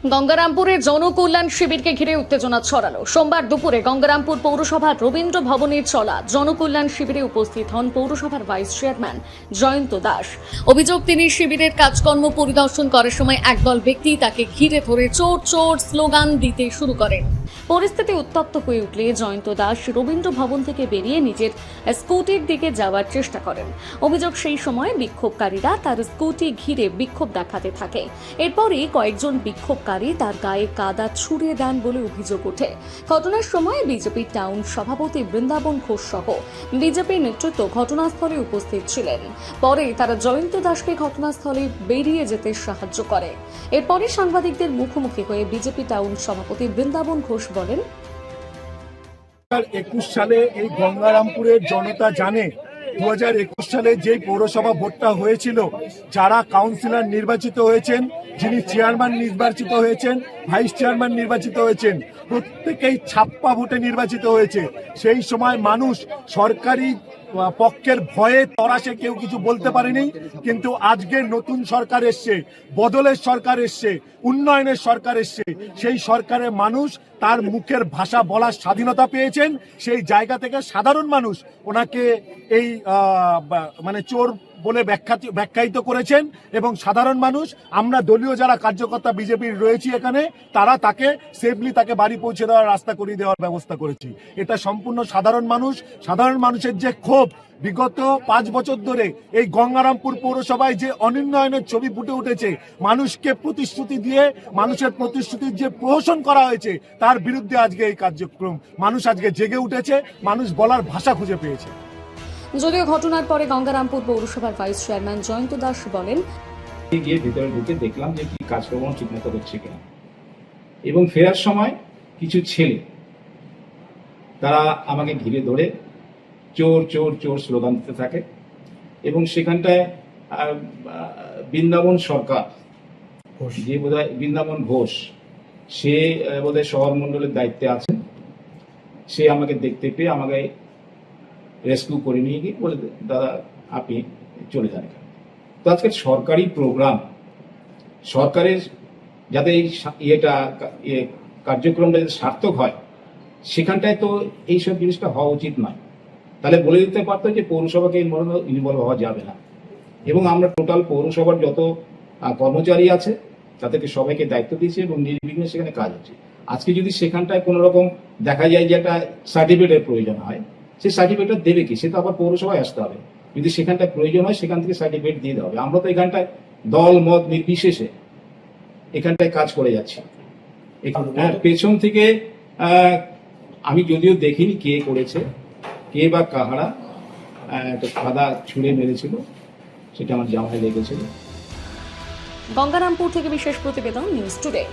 গঙ্গারামপুরে জনকল্যাণ শিবিরকে ঘিরে উত্তেজনা ছড়ালো। সোমবার দুপুরে গঙ্গারামপুর পৌরসভার রবীন্দ্র ভবনের চলা জনকল্যাণ শিবিরে উপস্থিত হন পৌরসভার ভাইস চেয়ারম্যান জয়ন্ত দাস। অভিযোগ, তিনি শিবিরের কাজকর্ম পরিদর্শন করার সময় একদল ব্যক্তি তাকে ঘিরে ধরে চোর চোর স্লোগান দিতে শুরু করেন। পরিস্থিতি উত্তপ্ত হয়ে উঠলে জয়ন্ত দাস রবীন্দ্র ভবন থেকে বেরিয়ে নিজের স্কুটির দিকে যাওয়ার চেষ্টা করেন। অভিযোগ, সেই সময় বিক্ষোভকারীরা তার স্কুটি ঘিরে বিক্ষোভ দেখাতে থাকে। এরপরই কয়েকজন বিক্ষোভকারী তার গায়ে কাদা ছুড়ে দেন বলে অভিযোগ ওঠে। ঘটনার সময় বিজেপি টাউন সভাপতি বৃন্দাবন ঘোষ সহ বিজেপির নেতৃত্ব ঘটনাস্থলে উপস্থিত ছিলেন। পরে তারা জয়ন্ত দাসকে ঘটনাস্থলে বেরিয়ে যেতে সাহায্য করে। এরপরে সাংবাদিকদের মুখোমুখি হয়ে বিজেপি টাউন সভাপতি বৃন্দাবন ঘোষ বলেন, 2021 সালে এই গঙ্গারামপুরের জনতা জানে 2021 সালে যে পৌরসভা ভোটটা হয়েছিল, যারা কাউন্সিলর নির্বাচিত হয়েছেন, যিনি চেয়ারম্যান নির্বাচিত হয়েছেন, ভাইস চেয়ারম্যান নির্বাচিত হয়েছেন, প্রত্যেকেই ছাপ্পা ভোটে নির্বাচিত হয়েছে। সেই সময় মানুষ সরকারি পক্ষের ভয়ে তরাসে কেউ কিছু বলতে পারেনি। কিন্তু আজকে নতুন সরকার এসছে, বদলের সরকার এসছে, উন্নয়নের সরকার এসছে। সেই সরকারের মানুষ তার মুখের ভাষা বলার স্বাধীনতা পেয়েছেন। সেই জায়গা থেকে সাধারণ মানুষ ওনাকে এই মানে চোর বলে ব্যাখ্যায়িত করেছেন এবং সাধারণ মানুষ, আমরা দলীয় যারা কার্যকর্তা বিজেপির রয়েছি এখানে, তারা তাকে সেফলি তাকে বাড়ি পৌঁছে দেওয়ার রাস্তা করে দেওয়ার ব্যবস্থা করেছি। এটা সম্পূর্ণ সাধারণ মানুষের যে ক্ষোভ, বিগত 5 বছর ধরে এই গঙ্গারামপুর পৌরসভায় যে অনুন্নয়নের ছবি ফুটে উঠেছে, মানুষকে প্রতিশ্রুতি দিয়ে মানুষের প্রতিশ্রুতির যে প্রহসন করা হয়েছে, তার বিরুদ্ধে আজকে এই কার্যক্রম। মানুষ আজকে জেগে উঠেছে, মানুষ বলার ভাষা খুঁজে পেয়েছে। যদিও ঘটনার পরে গঙ্গারামপুর পৌরসভার ভাইস চেয়ারম্যান জয়ন্ত দাস বলেন, গিয়ে ভিতরে ঢুকে দেখলাম যে কি কাজকর্ম ঠিকমতো হচ্ছে কিনা, এবং ফেরার সময় কিছু ছেলে তারা আমাকে ঘিরে ধরে চোর চোর চোর স্লোগান দিতে থাকে। এবং সেখানটায় বৃন্দাবন সরকার, যে বোধহয় বৃন্দাবন ঘোষ, সে বোধহয় শহর মন্ডলের দায়িত্বে আছেন, সে আমাকে দেখতে পেয়ে আমাকে রেস্কিউ করে নিয়ে গিয়ে বলে, দাদা আপনি চলে যান এখানে। তো আজকে সরকারি প্রোগ্রাম, সরকারের যাতে এই কার্যক্রমটা যাতে সার্থক হয়, সেখানটায় তো এইসব জিনিসটা হওয়া উচিত নয়। তাহলে বলে দিতে পারতো যে পৌরসভাকে ইনভলভ হওয়া যাবে না। এবং আমরা টোটাল পৌরসভার যত কর্মচারী আছে তাদেরকে সবাইকে দায়িত্ব দিয়েছি এবং নির্বিঘ্নে সেখানে কাজ হচ্ছে। আজকে যদি সেখানটায় কোনো রকম দেখা যায় যে একটা সার্টিফিকেটের প্রয়োজন হয়, সেই সার্টিফিকেটটা দেবে কি? সে তো আবার পৌরসভায় আসতে হবে। যদি সেখানটায় প্রয়োজন হয়, সেখান থেকে সার্টিফিকেট দিয়ে দেওয়া হবে। আমরা তো এখানটায় দল মত নির্বিশেষে এখানটায় কাজ করে যাচ্ছি। পেছন থেকে আমি যদিও দেখিনি কে করেছে, কে বা কাহারা একটা কাদা ছুঁড়ে মেরেছিল, সেটা আমার জামায় লেগেছিল। গঙ্গারামপুর থেকে বিশেষ প্রতিবেদন, নিউজ টুডে।